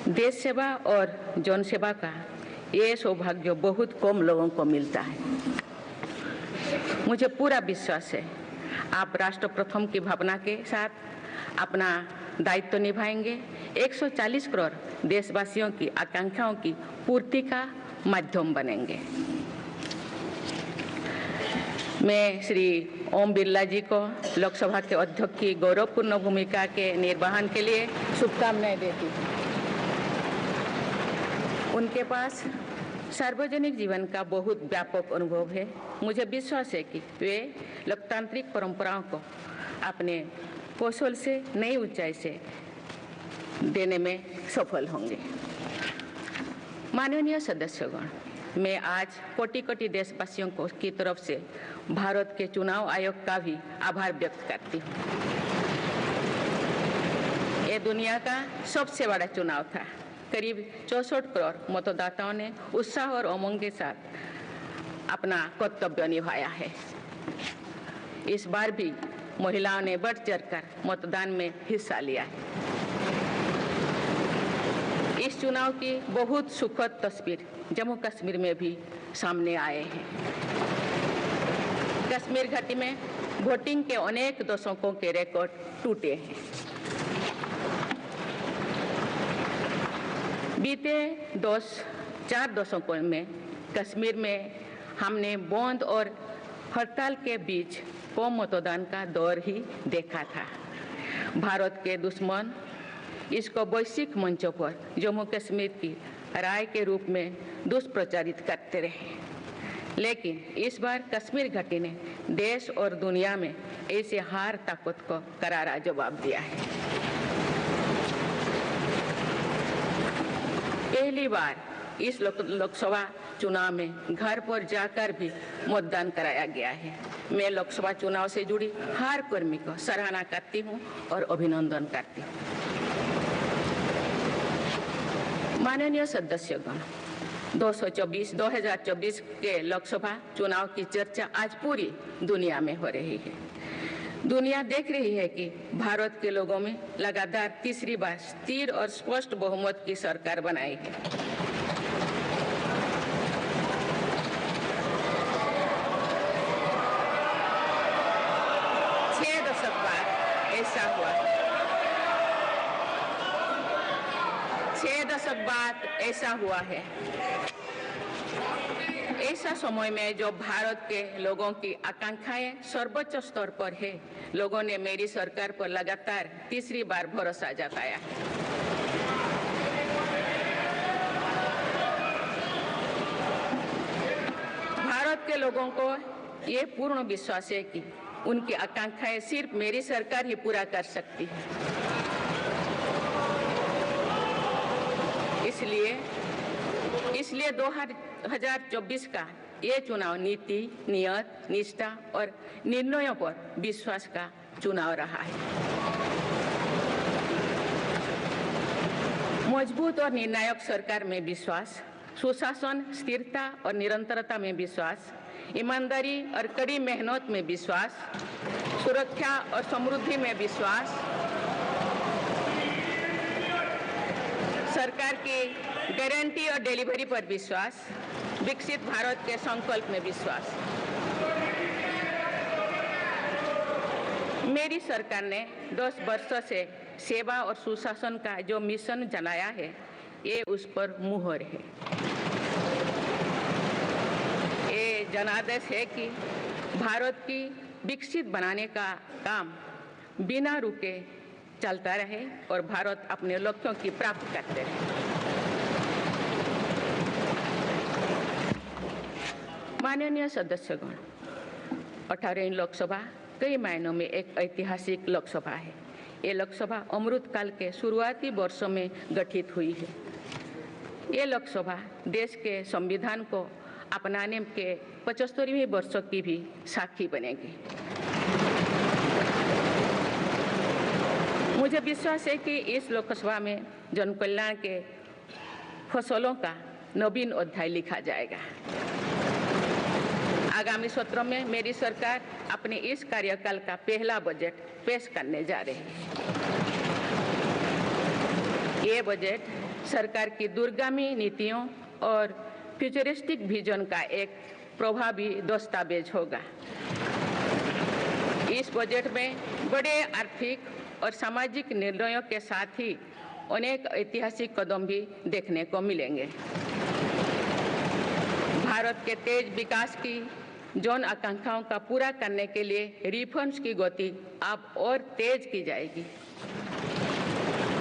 देश सेवा और जन सेवा का ये सौभाग्य बहुत कम लोगों को मिलता है। मुझे पूरा विश्वास है आप राष्ट्र प्रथम की भावना के साथ अपना दायित्व निभाएंगे, 140 करोड़ देशवासियों की आकांक्षाओं की पूर्ति का माध्यम बनेंगे। मैं श्री ओम बिरला जी को लोकसभा के अध्यक्ष की गौरवपूर्ण भूमिका के निर्वहन के लिए शुभकामनाएं देती हूँ। उनके पास सार्वजनिक जीवन का बहुत व्यापक अनुभव है। मुझे विश्वास है कि वे लोकतांत्रिक परंपराओं को अपने कौशल से नई ऊंचाई से देने में सफल होंगे। माननीय सदस्यगण, मैं आज कोटि-कोटि देशवासियों की तरफ से भारत के चुनाव आयोग का भी आभार व्यक्त करती हूँ। ये दुनिया का सबसे बड़ा चुनाव था। करीब 64 करोड़ मतदाताओं ने उत्साह और उमंग के साथ अपना कर्तव्य निभाया है। इस बार भी महिलाओं ने बढ़ चढ़कर मतदान में हिस्सा लिया है। इस चुनाव की बहुत सुखद तस्वीर जम्मू कश्मीर में भी सामने आए हैं। कश्मीर घाटी में वोटिंग के अनेक दशकों के रिकॉर्ड टूटे हैं। बीते 4 दशकों में कश्मीर में हमने बंद और हड़ताल के बीच कम मतदान का दौर ही देखा था। भारत के दुश्मन इसको वैश्विक मंचों पर जम्मू कश्मीर की राय के रूप में दुष्प्रचारित करते रहे। लेकिन इस बार कश्मीर घाटी ने देश और दुनिया में ऐसे हार ताकत को करारा जवाब दिया है। पहली बार इस लोकसभा चुनाव में घर पर जाकर भी मतदान कराया गया है। मैं लोकसभा चुनाव से जुड़ी हर कर्मी को सराहना करती हूं और अभिनंदन करती हूं। माननीय सदस्यगण, 2024 के लोकसभा चुनाव की चर्चा आज पूरी दुनिया में हो रही है। दुनिया देख रही है कि भारत के लोगों में लगातार तीसरी बार स्थिर और स्पष्ट बहुमत की सरकार बनाई है। छह दशक बाद ऐसा हुआ है। ऐसा समय में जो भारत के लोगों की आकांक्षाएं सर्वोच्च स्तर पर है, लोगों ने मेरी सरकार पर लगातार तीसरी बार भरोसा जताया है। भारत के लोगों को ये पूर्ण विश्वास है कि उनकी आकांक्षाएं सिर्फ मेरी सरकार ही पूरा कर सकती है। इसलिए 2024 का ये चुनाव नीति, नियत, निष्ठा और निर्णयों पर विश्वास का चुनाव रहा है। मजबूत और निर्णायक सरकार में विश्वास, सुशासन, स्थिरता और निरंतरता में विश्वास, ईमानदारी और कड़ी मेहनत में विश्वास, सुरक्षा और समृद्धि में विश्वास, सरकार की गारंटी और डिलीवरी पर विश्वास, विकसित भारत के संकल्प में विश्वास। मेरी सरकार ने 10 वर्षों से सेवा और सुशासन का जो मिशन चलाया है, ये उस पर मुहर है। ये जनादेश है कि भारत की विकसित बनाने का काम बिना रुके चलता रहे और भारत अपने लक्ष्यों की प्राप्ति करते रहे। माननीय सदस्यगण, 18वीं लोकसभा कई मायनों में एक ऐतिहासिक लोकसभा है। ये लोकसभा अमृतकाल के शुरुआती वर्षों में गठित हुई है। ये लोकसभा देश के संविधान को अपनाने के 75वें वर्षों की भी साक्षी बनेगी। मुझे विश्वास है कि इस लोकसभा में जन कल्याण के फसलों का नवीन अध्याय लिखा जाएगा। आगामी सत्र में मेरी सरकार अपने इस कार्यकाल का पहला बजट पेश करने जा रही है। ये बजट सरकार की दूरगामी नीतियों और फ्यूचरिस्टिक विजन का एक प्रभावी दस्तावेज होगा। इस बजट में बड़े आर्थिक और सामाजिक निर्णयों के साथ ही अनेक ऐतिहासिक कदम भी देखने को मिलेंगे। भारत के तेज विकास की जन आकांक्षाओं का पूरा करने के लिए रिफॉर्म्स की गति अब और तेज की जाएगी।